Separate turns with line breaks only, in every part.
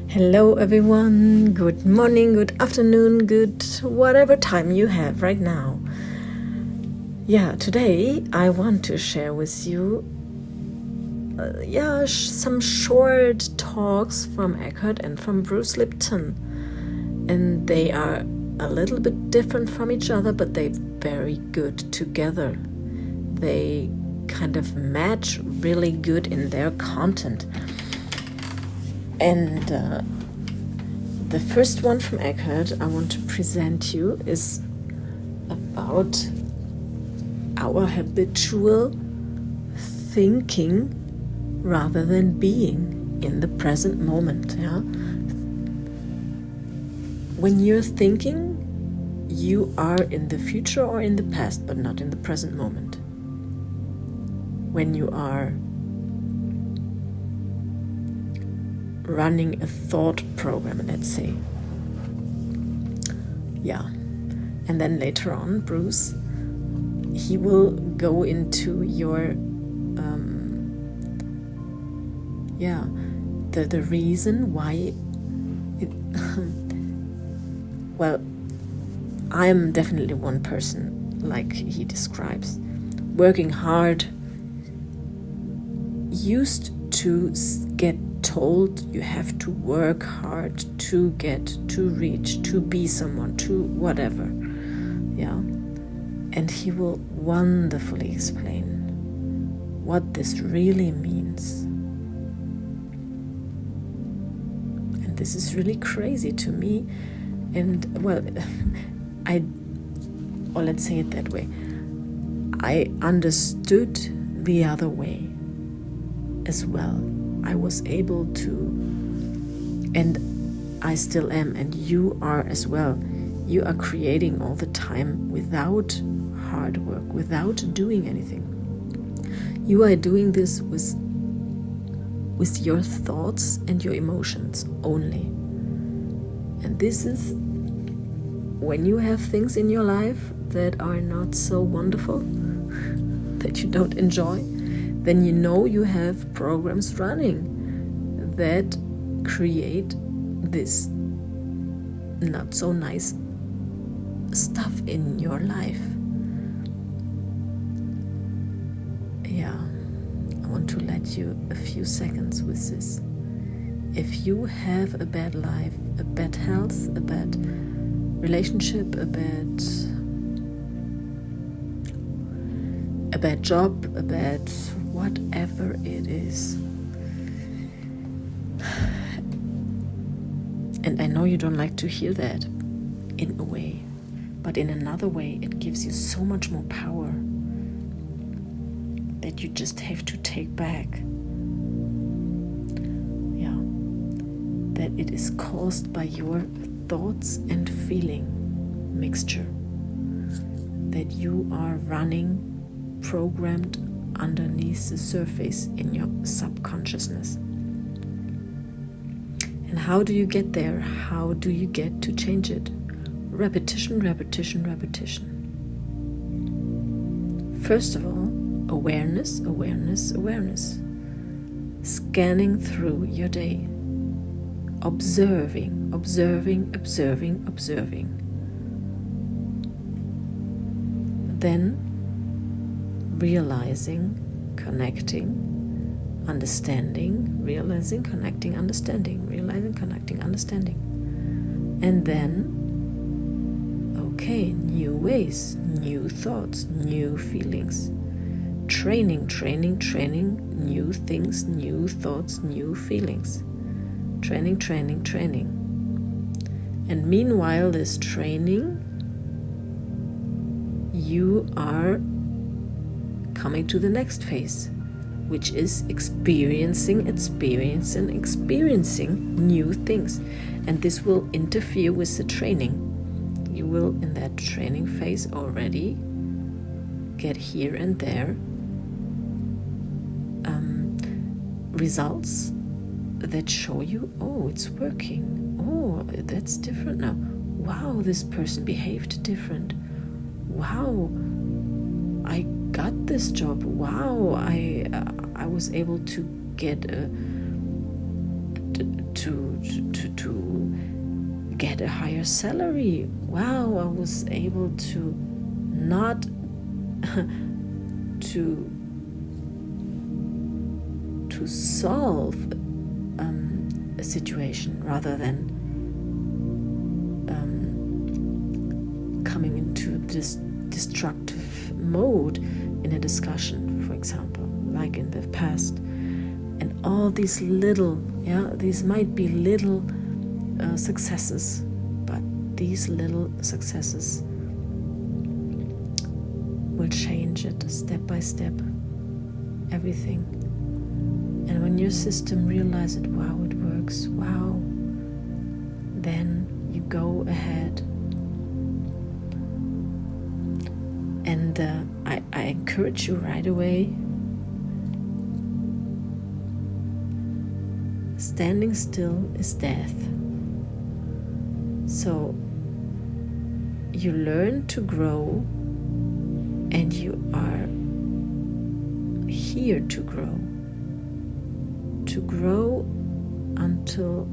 Hello everyone, good morning, good afternoon, good whatever time you have right now. Today I want to share with you some short talks from Eckhart and from Bruce Lipton. And they are a little bit different from each other, but they're very good together. They kind of match really good in their content. And the first one from Eckhart I want to present you is about our habitual thinking rather than being in the present moment. When you're thinking, you are in the future or in the past, but not in the present moment. When you are running a thought program, let's say. And then later on, Bruce, he will go into your the reason why well, I'm definitely one person, like he describes, working hard, used to get told you have to work hard to get, to reach, to be someone, to whatever. And he will wonderfully explain what this really means. And this is really crazy to me. And let's say it that way. I understood the other way as well. I was able to, and I still am, and you are as well. You are creating all the time without hard work, without doing anything. You are doing this with your thoughts and your emotions only. And this is when you have things in your life that are not so wonderful, that you don't enjoy, then you know you have programs running that create this not so nice stuff in your life. I want to let you a few seconds with this. If you have a bad life, a bad health, a bad relationship, a bad job, a bad whatever it is. And I know you don't like to hear that in a way, but in another way it gives you so much more power that you just have to take back. That it is caused by your thoughts and feeling mixture. That you are running programmed underneath the surface in your subconsciousness. And how do you get there? How do you get to change it? Repetition, repetition, repetition. First of all, awareness, awareness, awareness. Scanning through your day. Observing, observing, observing, observing. Then realizing, connecting, understanding, realizing, connecting, understanding, realizing, connecting, understanding. And then, new ways, new thoughts, new feelings. Training, training, training, new things, new thoughts, new feelings. Training, training, training. And meanwhile, this training, you are coming to the next phase, which is experiencing new things. And this will interfere with the training. You will, in that training phase, already get here and there results that show you, it's working. That's different now. Wow, this person behaved different. Wow, I got this job. Wow, I was able to get to get a higher salary. Wow, I was able to not to solve a situation rather than coming into this destructive mode in a discussion, for example, like in the past. And all these little, these might be little successes, but these little successes will change it step by step, everything. And when your system realizes, wow, it works, wow, then you go ahead. And I encourage you right away, standing still is death. So you learn to grow, and you are here to grow until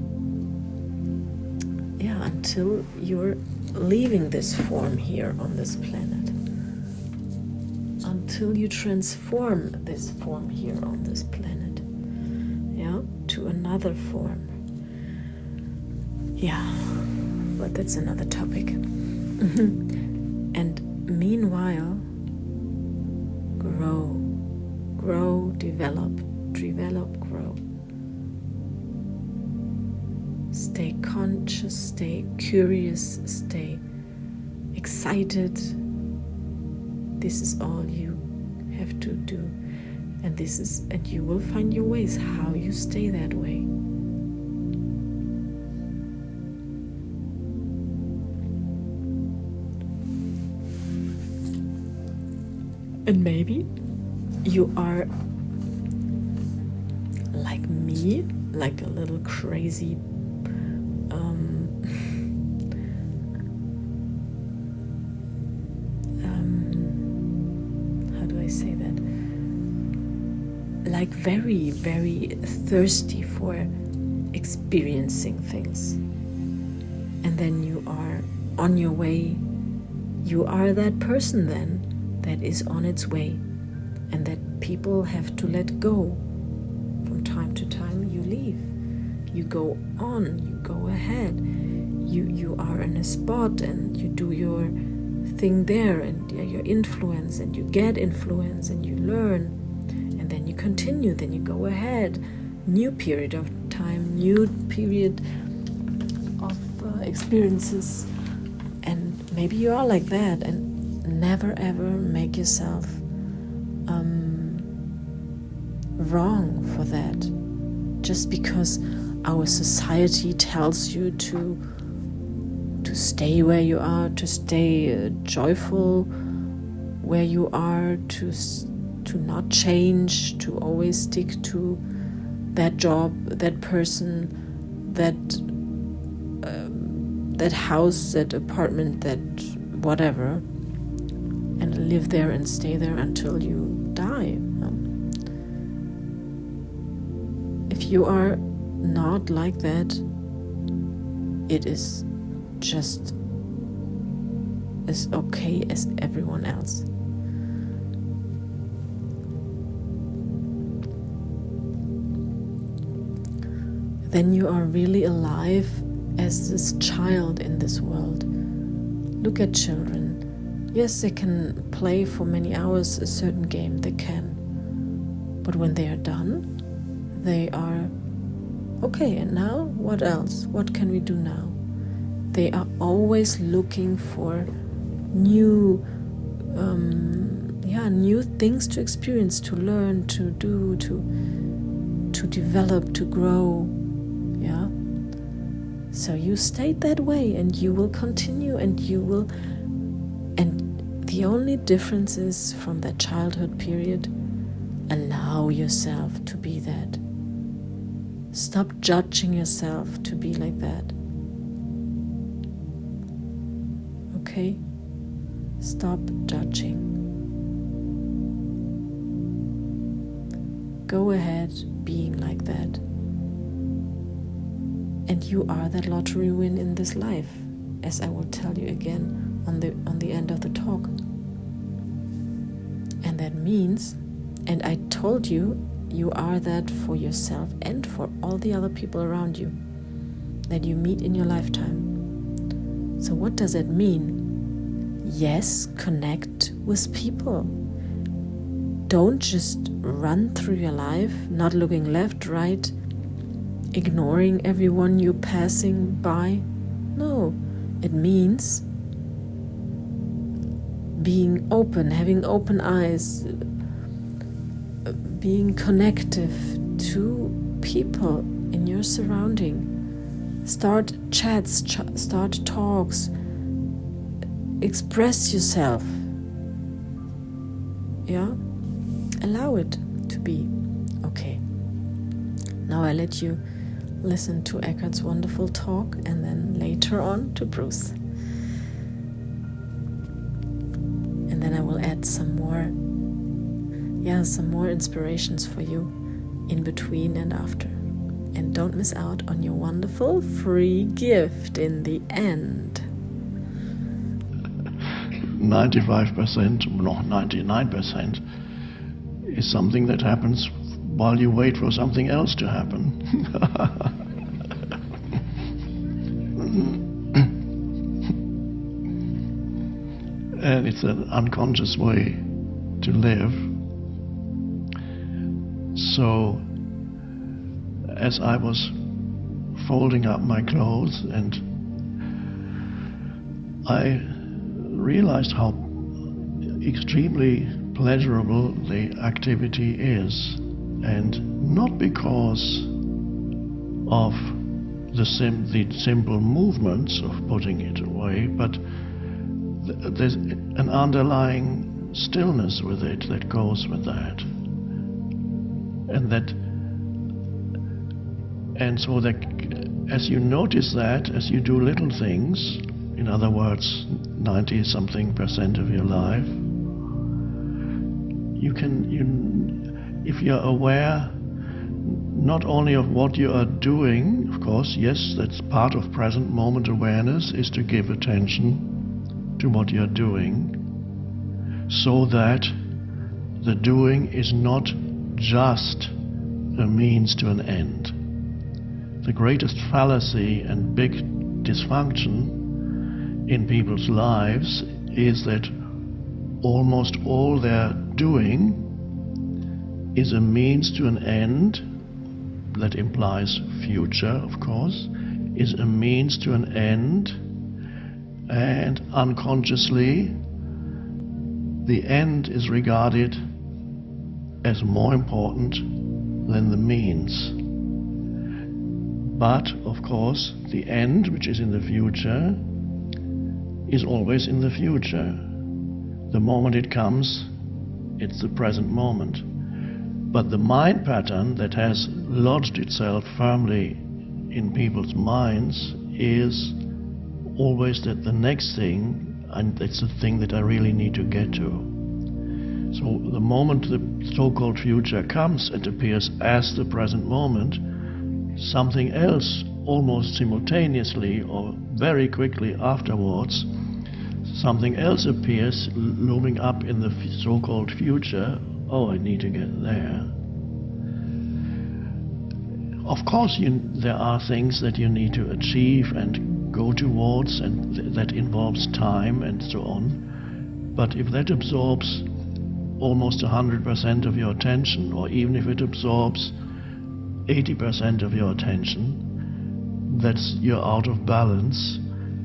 you're leaving this form here on this planet, until you transform this form here on this planet, to another form. But that's another topic. And meanwhile, grow, develop, grow. Stay conscious, stay curious, stay excited. This is all you have to do. And you will find your ways how you stay that way. And maybe you are like me, like a little crazy how do I say that? Like very, very thirsty for experiencing things. And then you are on your way. You are that person then that is on its way, and that people have to let go. From time to time you leave, you go on, you go ahead, you are in a spot and you do your thing there, and your influence, and you get influence, and you learn, and then you continue, then you go ahead, new period of time, new period of experiences. And maybe you are like that, and never ever make yourself wrong for that, just because our society tells you to stay where you are, to stay joyful where you are, to not change, to always stick to that job, that person, that house, that apartment, that whatever, and live there and stay there until you die. If you are not like that, it is just as okay as everyone else. Then you are really alive as this child in this world. Look at children. Yes, they can play for many hours a certain game, they can. But when they are done, they are, okay, and now what else? What can we do now? They are always looking for new things to experience, to learn, to do, to develop, to grow. So you stayed that way, and you will continue, and the only difference is from that childhood period, allow yourself to be that. Stop judging yourself to be like that. Okay? Stop judging. Go ahead being like that. And you are that lottery win in this life, as I will tell you again on the end of the talk. And that means, and I told you, you are that for yourself and for all the other people around you that you meet in your lifetime. So what does that mean? Yes, connect with people. Don't just run through your life, not looking left, right, ignoring everyone you're passing by. No, it means being open, having open eyes, being connective to people in your surrounding. Start chats, start talks, express yourself. Yeah? Allow it to be. Okay. Now I let you listen to Eckhart's wonderful talk, and then later on to Bruce. And then I will add some more inspirations for you in between and after. And don't miss out on your wonderful free gift in the end.
95%, no, 99% is something that happens while you wait for something else to happen. And it's an unconscious way to live. So, as I was folding up my clothes, and I realized how extremely pleasurable the activity is, and not because of the simple movements of putting it away, but there's an underlying stillness with it that goes with that, and so that as you notice that, as you do little things, in other words, 90-something% of your life, if you're aware not only of what you are doing, of course, yes, that's part of present moment awareness, is to give attention to what you're doing, so that the doing is not just a means to an end. The greatest fallacy and big dysfunction in people's lives is that almost all they're doing is a means to an end, that implies future, of course, is a means to an end, and unconsciously the end is regarded as more important than the means. But, of course, the end, which is in the future, is always in the future. The moment it comes, it's the present moment. But the mind pattern that has lodged itself firmly in people's minds is always that the next thing, and it's the thing that I really need to get to. So the moment the so-called future comes, it appears as the present moment, something else almost simultaneously or very quickly afterwards, something else appears looming up in the so-called future. Oh, I need to get there. Of course, there are things that you need to achieve and go towards, and that involves time and so on. But if that absorbs almost 100% of your attention, or even if it absorbs 80% of your attention, you're out of balance,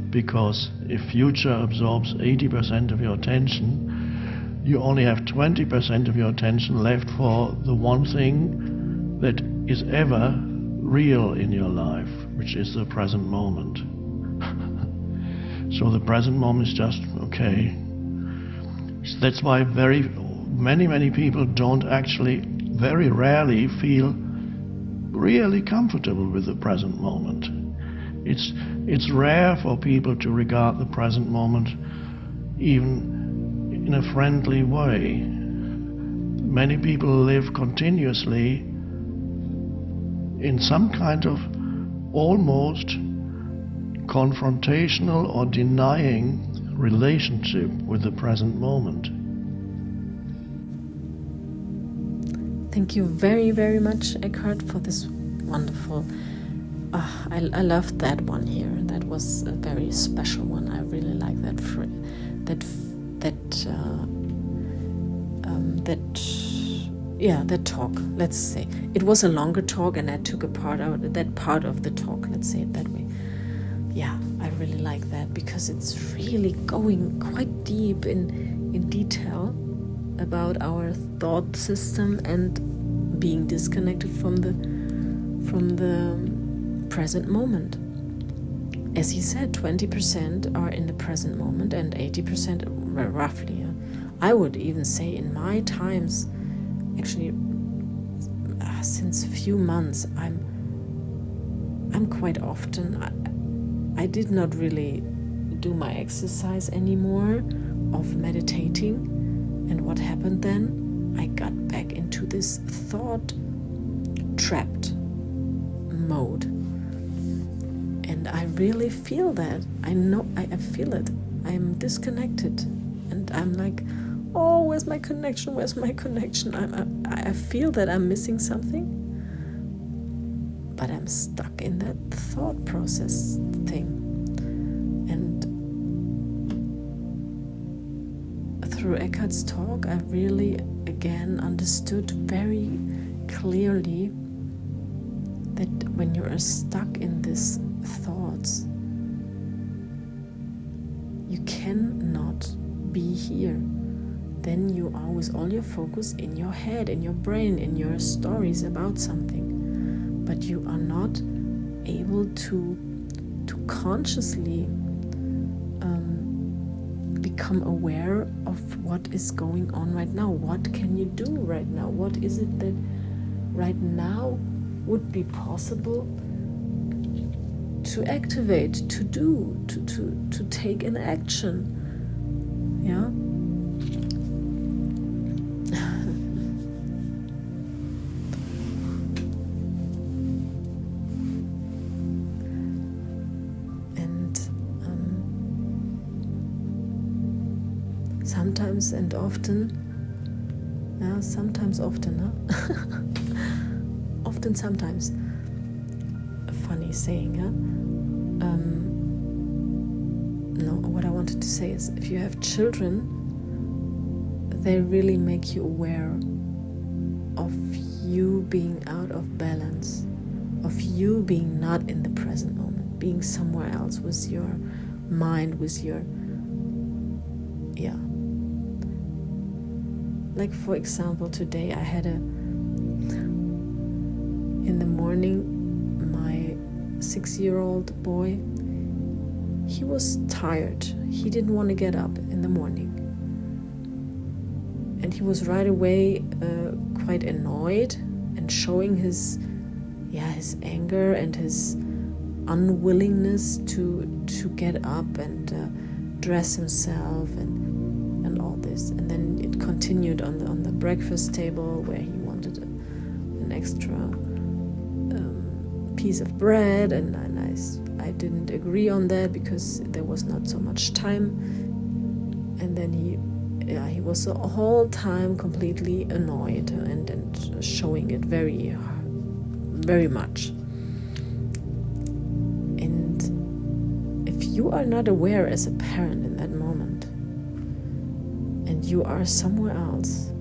because if future absorbs 80% of your attention, you only have 20% of your attention left for the one thing that is ever real in your life, which is the present moment. So the present moment is just okay. That's why many people don't actually, very rarely feel really comfortable with the present moment. It's rare for people to regard the present moment even in a friendly way. Many people live continuously in some kind of almost confrontational or denying relationship with the present moment.
Thank you very, very much, Eckhart, for this wonderful. I loved that one here. That was a very special one. I really like that. That talk. Let's say it was a longer talk, and I took that part of the talk. Let's say it that way. Yeah, I really like that because it's really going quite deep in detail about our thought system and being disconnected from the present moment. As he said, 20% are in the present moment and 80%, roughly. I would even say in my times, actually, since a few months, I'm quite often. I did not really do my exercise anymore of meditating, and what happened then? I got back into this thought trapped mode, and I really feel that. I know I feel it. I'm disconnected, and I'm like, oh, where's my connection? Where's my connection? I feel that I'm missing something, but I'm stuck in that thought process thing. And through Eckhart's talk, I really again understood very clearly that when you are stuck in these thoughts, you cannot be here. Then you are with all your focus in your head, in your brain, in your stories about something. But you are not able to consciously become aware of what is going on right now. What can you do right now? What is it that right now would be possible to activate, to do, to take an action? Yeah. Sometimes and often, often, sometimes. A funny saying, No, what I wanted to say is, if you have children, they really make you aware of you being out of balance, of you being not in the present moment, being somewhere else with your mind, with your, Like, for example, today I had in the morning, my 6-year-old boy, he was tired. He didn't want to get up in the morning. And he was right away quite annoyed and showing his anger and his unwillingness to get up and dress himself and all this. And then it continued on the breakfast table, where he wanted an extra piece of bread, and I didn't agree on that because there was not so much time. And then he was the whole time completely annoyed and showing it very, very much. And if you are not aware as a parent in that moment, and you are somewhere else,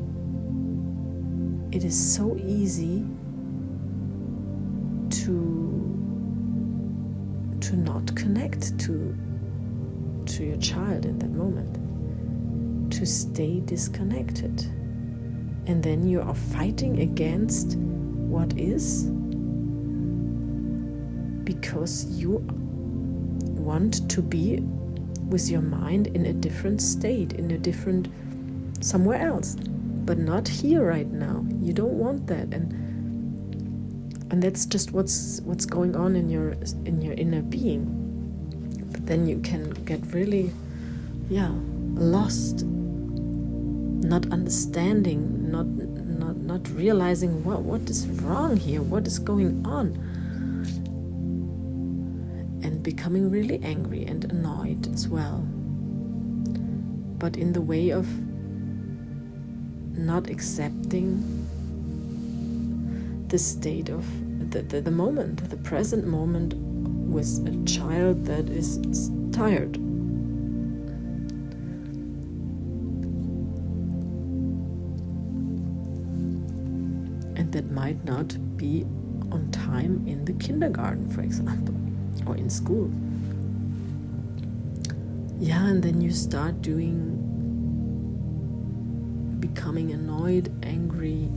it is so easy to not connect to your child in that moment, to stay disconnected. And then you are fighting against what is, because you want to be with your mind in a different state, in a different somewhere else, but not here right now. You don't want that, and that's just what's going on in your inner being. But then you can get really lost, not understanding, not realizing what is wrong here, what is going on. and becoming really angry and annoyed as well. But in the way of not accepting the state of the moment, the present moment with a child that is tired. And that might not be on time in the kindergarten, for example, or in school. Yeah, and then you start becoming annoyed, angry,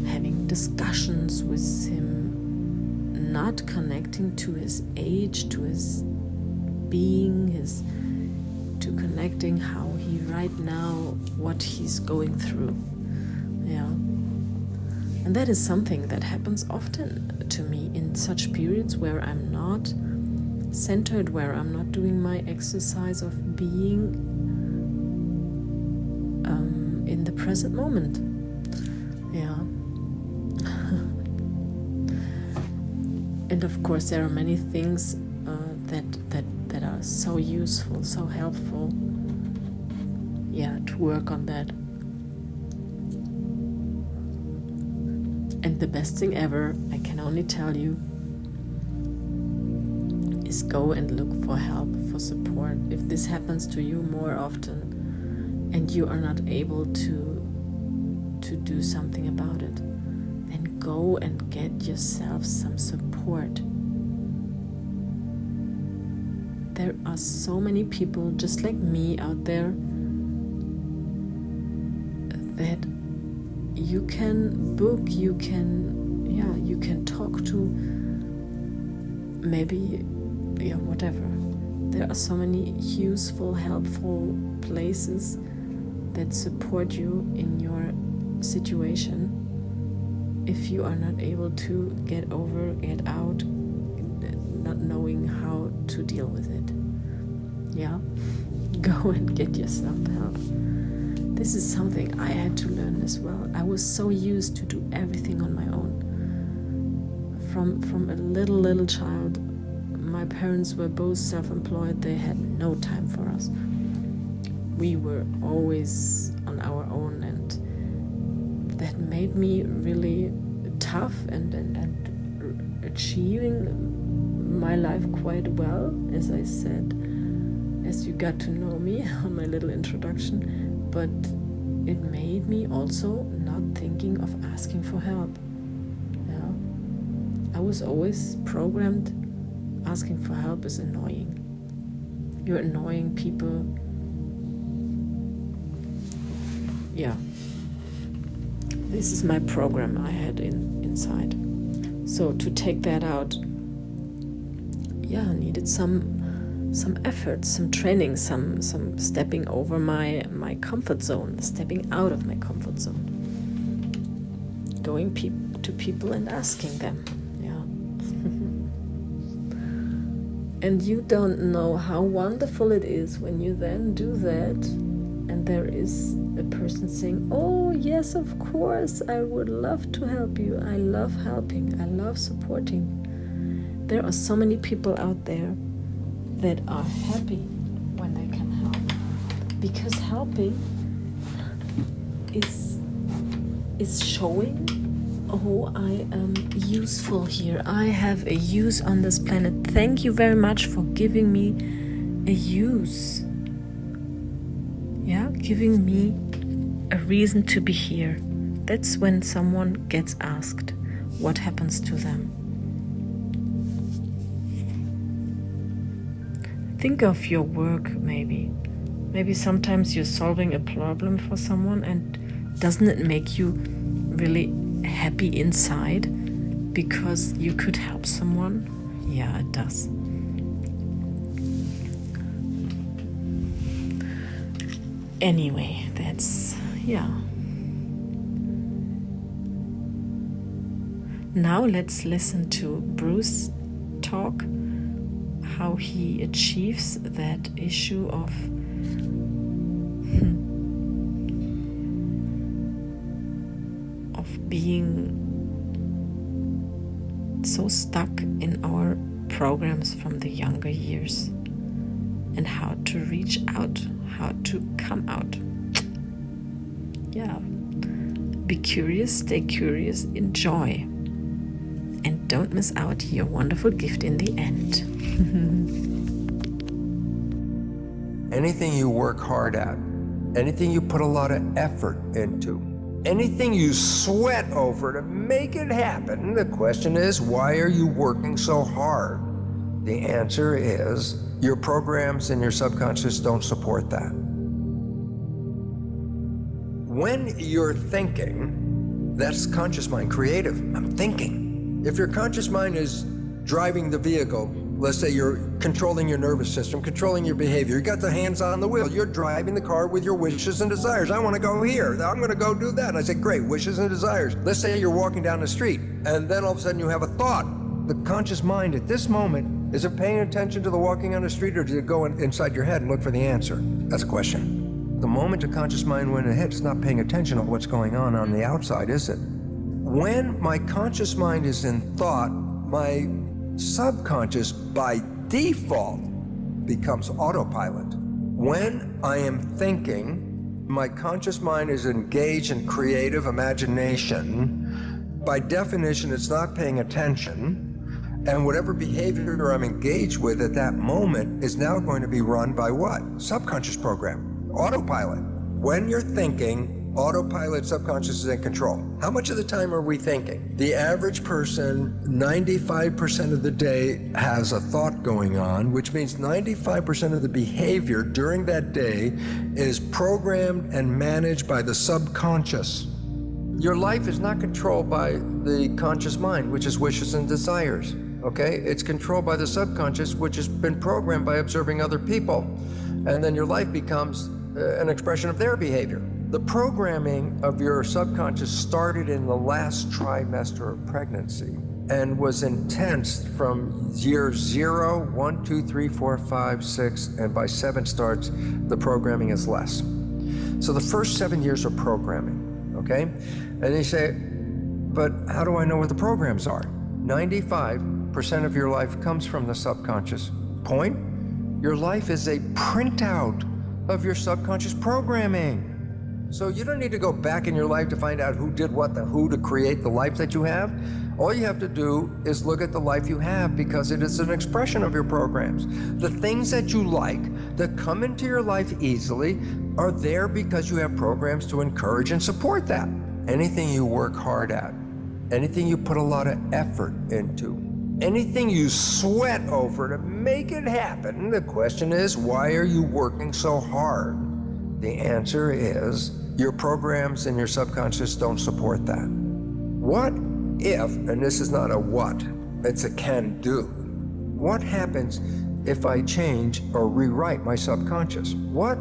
having discussions with him, not connecting to his age, to his being, to connecting how he right now, what he's going through. Yeah. And that is something that happens often to me in such periods where I'm not centered, where I'm not doing my exercise of being in the present moment. Yeah. And of course there are many things that are so useful, so helpful, yeah, to work on that. And the best thing ever, I can only tell you, is go and look for help, for support. If this happens to you more often and you are not able to do something about it, then go and get yourself some support. There are so many people just like me out there that you can book, you can talk to, maybe, whatever. There are so many useful, helpful places that support you in your situation if you are not able to get out, not knowing how to deal with it. Yeah, go and get yourself help. This is something I had to learn as well. I was so used to do everything on my own. From a little child, my parents were both self-employed. They had no time for us. We were always on our own, and that made me really tough and achieving my life quite well, as I said, as you got to know me on my little introduction. But it made me also not thinking of asking for help. Yeah, I was always programmed asking for help is annoying. You're annoying people. Yeah, this is my program I had inside. So to take that out, I needed some effort, some training, some stepping over my comfort zone, stepping out of my comfort zone, going to people and asking them. And you don't know how wonderful it is when you then do that and there is a person saying, oh yes, of course, I would love to help you. I love helping. I love supporting. There are so many people out there that are happy when they can help, because helping is showing, oh, I am useful here. I have a use on this planet. Thank you very much for giving me a use. Yeah, giving me a reason to be here. That's when someone gets asked what happens to them. Think of your work, maybe. Maybe sometimes you're solving a problem for someone, and doesn't it make you really happy inside because you could help someone? Yeah, it does. Anyway, that's, Now let's listen to Bruce talk how he achieves that issue of being so stuck in our programs from the younger years, and how to reach out, how to come out. Yeah. Be curious, stay curious, enjoy. And don't miss out your wonderful gift in the end.
Anything you work hard at, anything you put a lot of effort into, anything you sweat over to make it happen, the question is, why are you working so hard? The answer is, your programs and your subconscious don't support that. When you're thinking, that's conscious mind, creative. I'm thinking. If your conscious mind is driving the vehicle, let's say you're controlling your nervous system, controlling your behavior, you got the hands on the wheel, you're driving the car with your wishes and desires. I want to go here, I'm going to go do that. And I say, great, wishes and desires. Let's say you're walking down the street, and then all of a sudden you have a thought. The conscious mind at this moment, is it paying attention to the walking on the street, or does it go inside your head and look for the answer? That's a question. The moment the conscious mind went ahead, it's not paying attention to what's going on the outside, is it? When my conscious mind is in thought, my subconscious by default becomes autopilot. When I am thinking, my conscious mind is engaged in creative imagination. By definition, it's not paying attention. And whatever behavior I'm engaged with at that moment is now going to be run by what? Subconscious program. Autopilot. When you're thinking, autopilot, subconscious is in control. How much of the time are we thinking? The average person, 95% of the day has a thought going on, which means 95% of the behavior during that day is programmed and managed by the subconscious. Your life is not controlled by the conscious mind, which is wishes and desires. Okay? It's controlled by the subconscious, which has been programmed by observing other people. And then your life becomes an expression of their behavior. The programming of your subconscious started in the last trimester of pregnancy and was intense from year 0, 1, 2, 3, 4, 5, 6, and by 7 starts, the programming is less. So the first 7 years are programming, okay? And you say, but how do I know what the programs are? 95% of your life comes from the subconscious. Point? Your life is a printout of your subconscious programming. So you don't need to go back in your life to find out who did what to create the life that you have. All you have to do is look at the life you have, because it is an expression of your programs. The things that you like, that come into your life easily, are there because you have programs to encourage and support that. Anything you work hard at, anything you put a lot of effort into, anything you sweat over to make it happen, the question is, why are you working so hard? The answer is, your programs and your subconscious don't support that. What if, and this is not a what, it's a can do. What happens if I change or rewrite my subconscious? What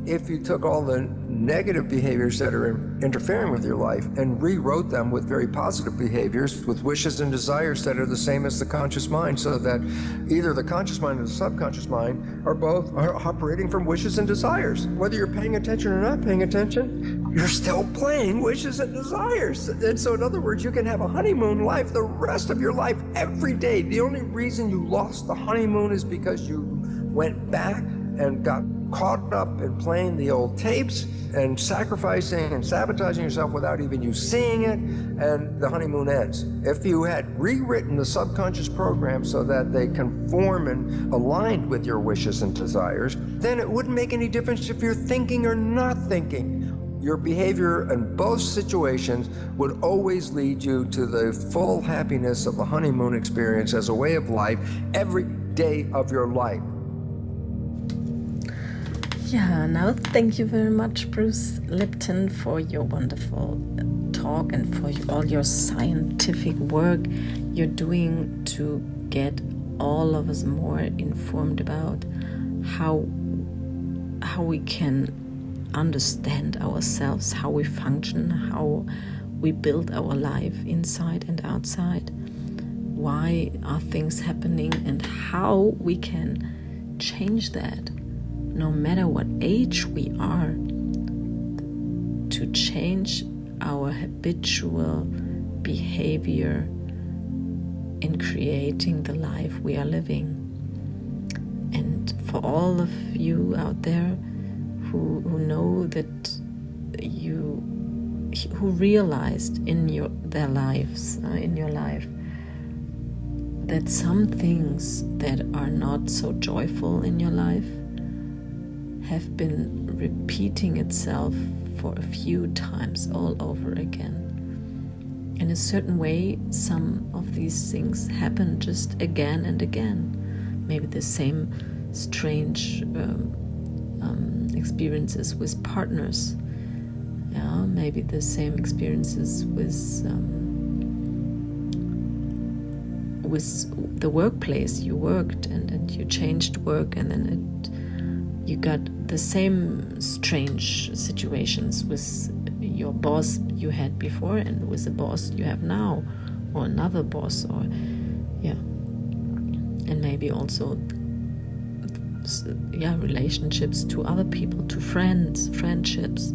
if you took all the negative behaviors that are interfering with your life and rewrote them with very positive behaviors, with wishes and desires that are the same as the conscious mind, so that either the conscious mind or the subconscious mind are both operating from wishes and desires? Whether you're paying attention or not paying attention, you're still playing wishes and desires. And so in other words, you can have a honeymoon life the rest of your life every day. The only reason you lost the honeymoon is because you went back and got caught up in playing the old tapes and sacrificing and sabotaging yourself without even you seeing it, and the honeymoon ends. If you had rewritten the subconscious program so that they conform and aligned with your wishes and desires, then it wouldn't make any difference if you're thinking or not thinking. Your behavior in both situations would always lead you to the full happiness of the honeymoon experience as a way of life every day of your life.
Yeah, now thank you very much, Bruce Lipton, for your wonderful talk and for all your scientific work you're doing to get all of us more informed about how we can understand ourselves, how we function, how we build our life inside and outside, why are things happening, and how we can change that. No matter what age we are, to change our habitual behavior in creating the life we are living. And for all of you out there who know that who realized in their lives, in your life, that some things that are not so joyful in your life have been repeating itself for a few times all over again. In a certain way, some of these things happen just again and again. Maybe the same strange experiences with partners. Yeah, maybe the same experiences with the workplace. You worked and you changed work, and then you got the same strange situations with your boss you had before and with the boss you have now, or another boss, or and maybe also relationships to other people, to friendships.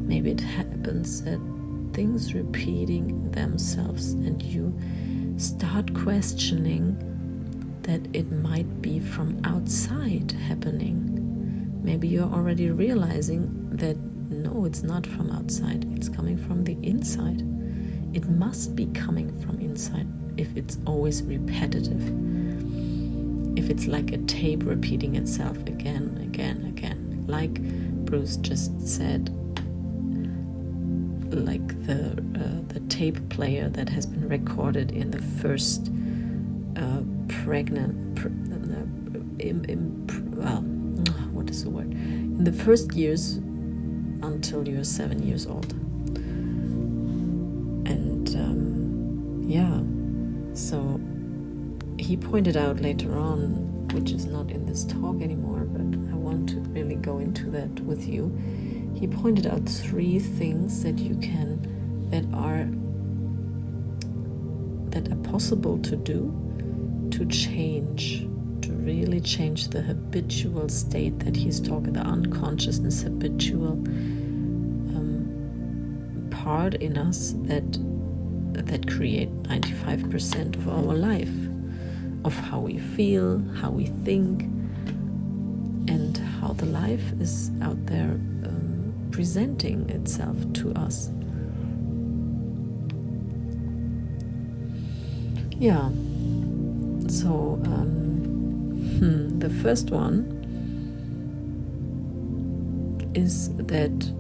Maybe it happens that things repeating themselves and you start questioning that it might be from outside happening. Maybe you're already realizing that no, it's not from outside, it's coming from the inside. It must be coming from inside if it's always repetitive. If it's like a tape repeating itself again, like Bruce just said, like the tape player that has been recorded in the first in the first years until you're 7 years old. And so he pointed out later on, which is not in this talk anymore, but I want to really go into that with you. He pointed out 3 things that are possible to do to change, to really change the habitual state that he's talking, the unconsciousness habitual part in us that create 95% of our life, of how we feel, how we think, and how the life is out there presenting itself to us. Yeah. So the first one is that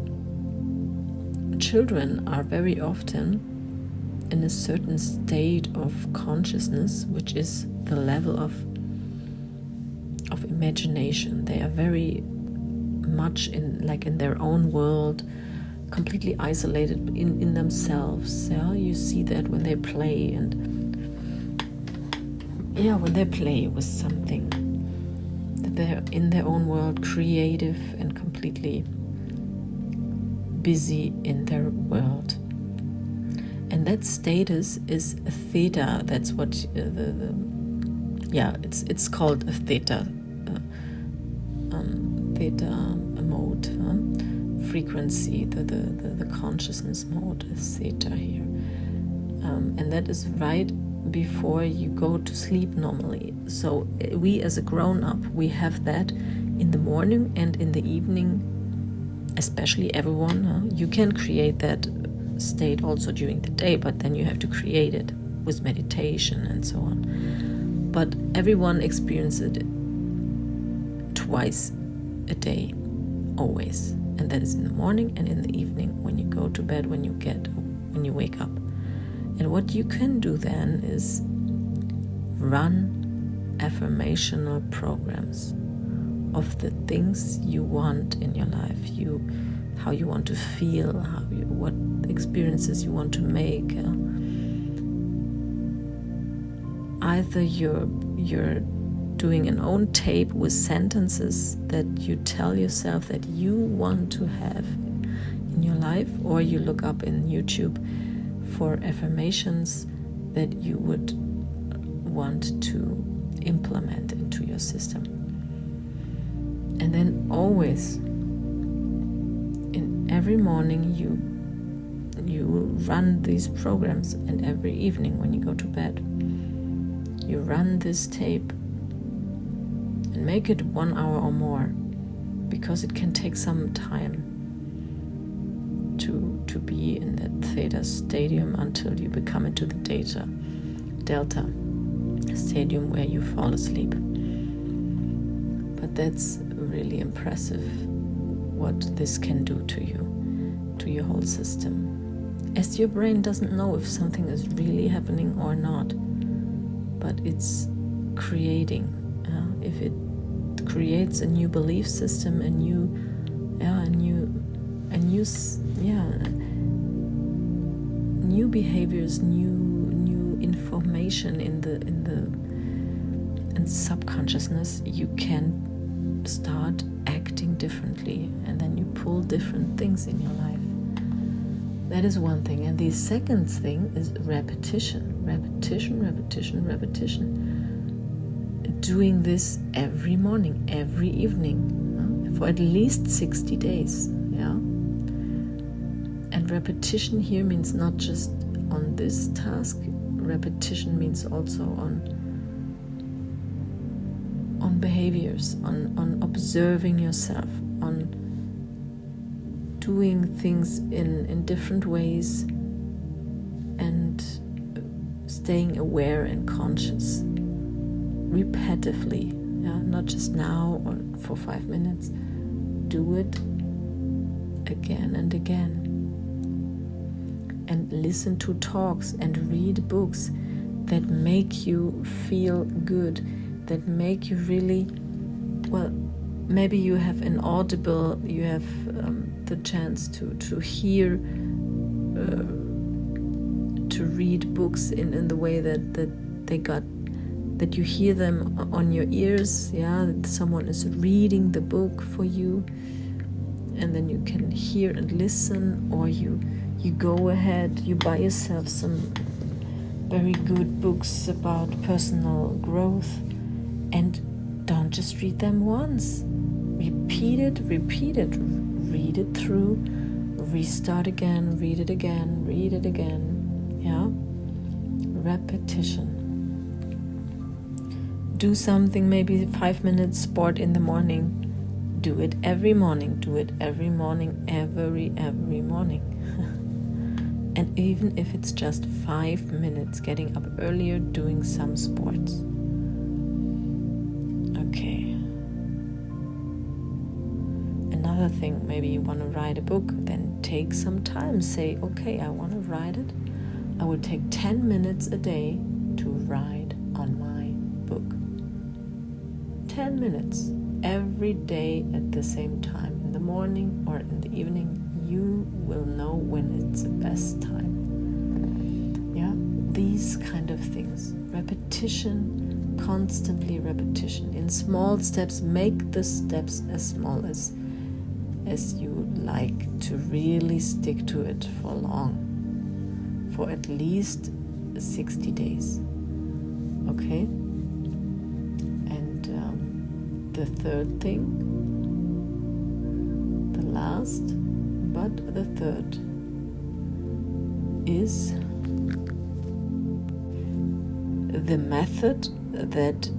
children are very often in a certain state of consciousness, which is the level of imagination. They are very much in their own world, completely isolated in themselves. Yeah, you see that when they play, and when they play with something, that they're in their own world, creative and completely busy in their world. And that status is a theta. That's what it's called a theta. Theta mode, frequency, the consciousness mode is theta here, and that is right before you go to sleep normally. So we as a grown-up, we have that in the morning and in the evening, especially everyone. You can create that state also during the day, but then you have to create it with meditation and so on. But everyone experiences it twice a day, always, and that is in the morning and in the evening, when you go to bed, when you wake up. And what you can do then is run affirmational programs of the things you want in your life, how you want to feel, what experiences you want to make. Either you're doing an own tape with sentences that you tell yourself that you want to have in your life, or you look up in YouTube for affirmations that you would want to implement into your system. And then always, in every morning, you run these programs, and every evening when you go to bed. you run this tape and make it 1 hour or more, because it can take some time to be in that theta stadium until you become into the delta stadium where you fall asleep. But that's really impressive what this can do to you, to your whole system, as your brain doesn't know if something is really happening or not, but it's creating. If it creates a new belief system, new behaviors, new information in subconsciousness, you can start acting differently, and then you pull different things in your life. That is one thing. And the second thing is repetition. Doing this every morning, every evening, for at least 60 days. And repetition here means not just on this task. Repetition means also on behaviors, on observing yourself, on doing things in different ways, and staying aware and conscious repetitively, not just now or for 5 minutes. Do it again and again, and listen to talks and read books that make you feel good, that make you really, well, maybe you have an audible, you have the chance to hear, to read books in the way that you hear them on your ears, that someone is reading the book for you, and then you can hear and listen, or you go ahead, you buy yourself some very good books about personal growth, and don't just read them once. Repeat it, read it through, restart again, read it again, repetition. Do something, maybe 5 minutes sport in the morning. Do it every morning, every morning. And even if it's just 5 minutes, getting up earlier, doing some sports. Okay. Another thing, maybe you want to write a book, then take some time. Say, okay, I want to write it. I will take 10 minutes a day to write on my book. 10 minutes every day at the same time, in the morning or in the evening. You will know when it's the best time. These kind of things. Repetition, constantly repetition. In small steps, make the steps as small as you would like, to really stick to it for long. For at least 60 days. Okay? And the third thing, the last, but the third, is the method that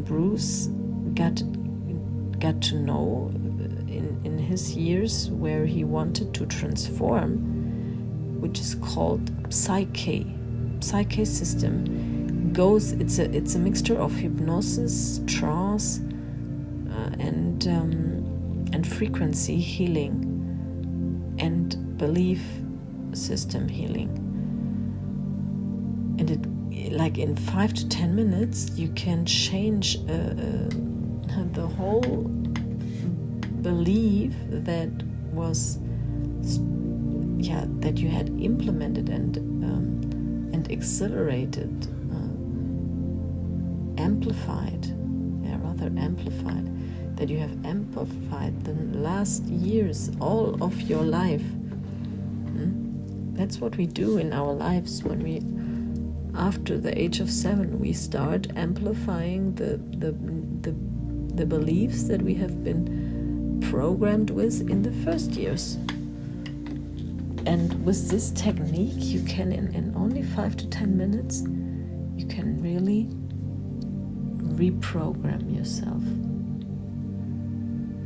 Bruce got to know in his years where he wanted to transform, which is called Psyche system. It's a mixture of hypnosis, trance, and frequency healing, and belief system healing. And it, like in 5 to 10 minutes, you can change the whole belief that was that you had implemented and accelerated, amplified, that you have amplified the last years, all of your life. That's what we do in our lives when we, after the age of 7, we start amplifying the beliefs that we have been programmed with in the first years. And with this technique, you can, in only 5 to 10 minutes, you can really reprogram yourself.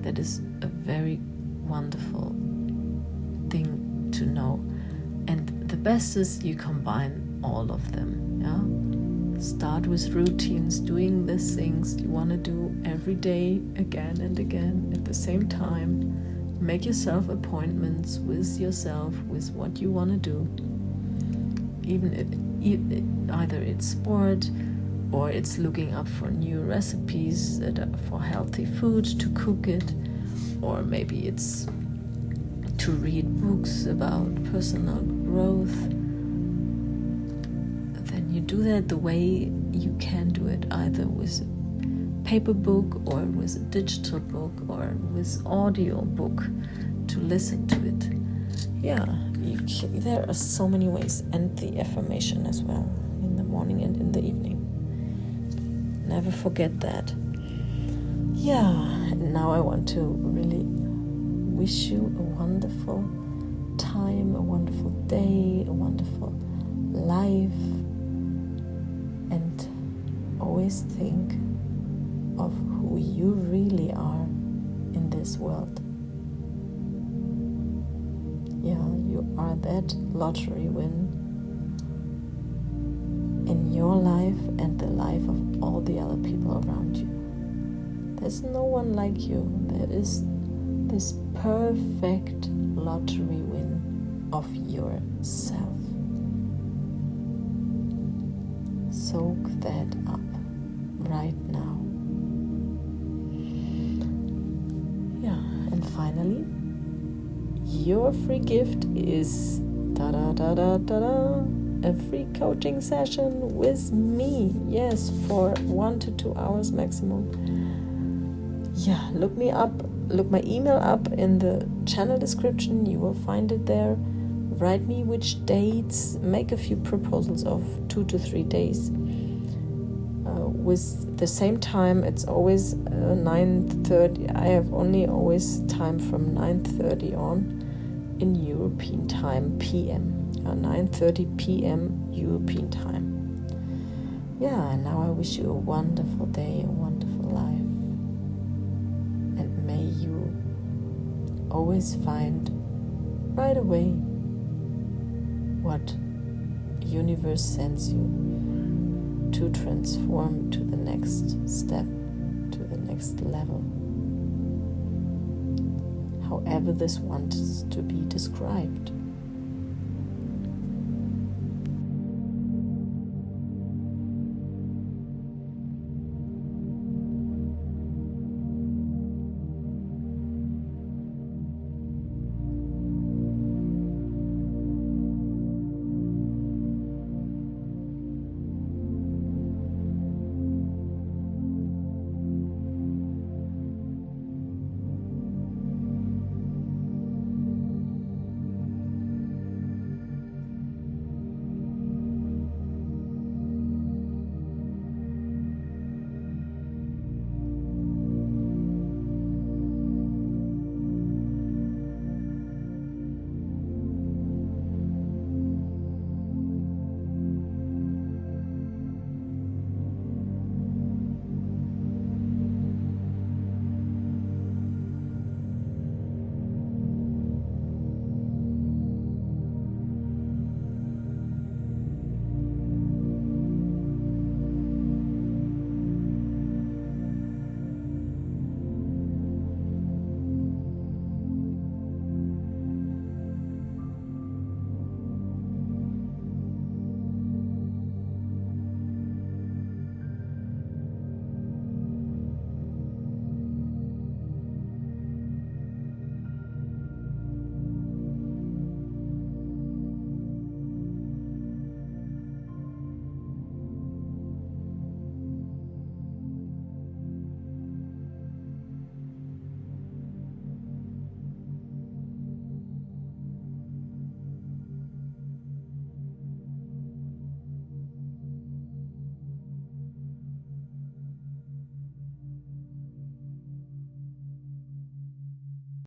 That is a very wonderful thing to know. And the best is you combine all of them. Yeah? Start with routines, doing the things you want to do every day, again and again, at the same time. Make yourself appointments with yourself, with what you want to do. Even either it's sport, or it's looking up for new recipes that are for healthy food to cook it, or maybe it's to read books about personal growth. Then you do that the way you can do it, either with a paper book or with a digital book or with audio book to listen to it. Yeah, there are so many ways, and the affirmation as well, in the morning and in the evening. Never forget that. Yeah, and now I want to really wish you a wonderful time, a wonderful day, a wonderful life, and always think of who you really are in this world. Yeah, you are that lottery win in your life and the life of all the other people around you. There's no one like you. There is this perfect lottery win of yourself. Soak that up right now. Yeah, and finally, your free gift is a free coaching session with me. Yes, for 1 to 2 hours maximum. Yeah, look me up, look my email up in the channel description. You will find it there. Write me which dates, make a few proposals of 2 to 3 days. With the same time, it's always 9:30. I have only always time from 9:30 on in European time, PM. 9:30 p.m. European time. Yeah, and now I wish you a wonderful day, a wonderful life. And may you always find right away what universe sends you to transform to the next step, to the next level. However this wants to be described.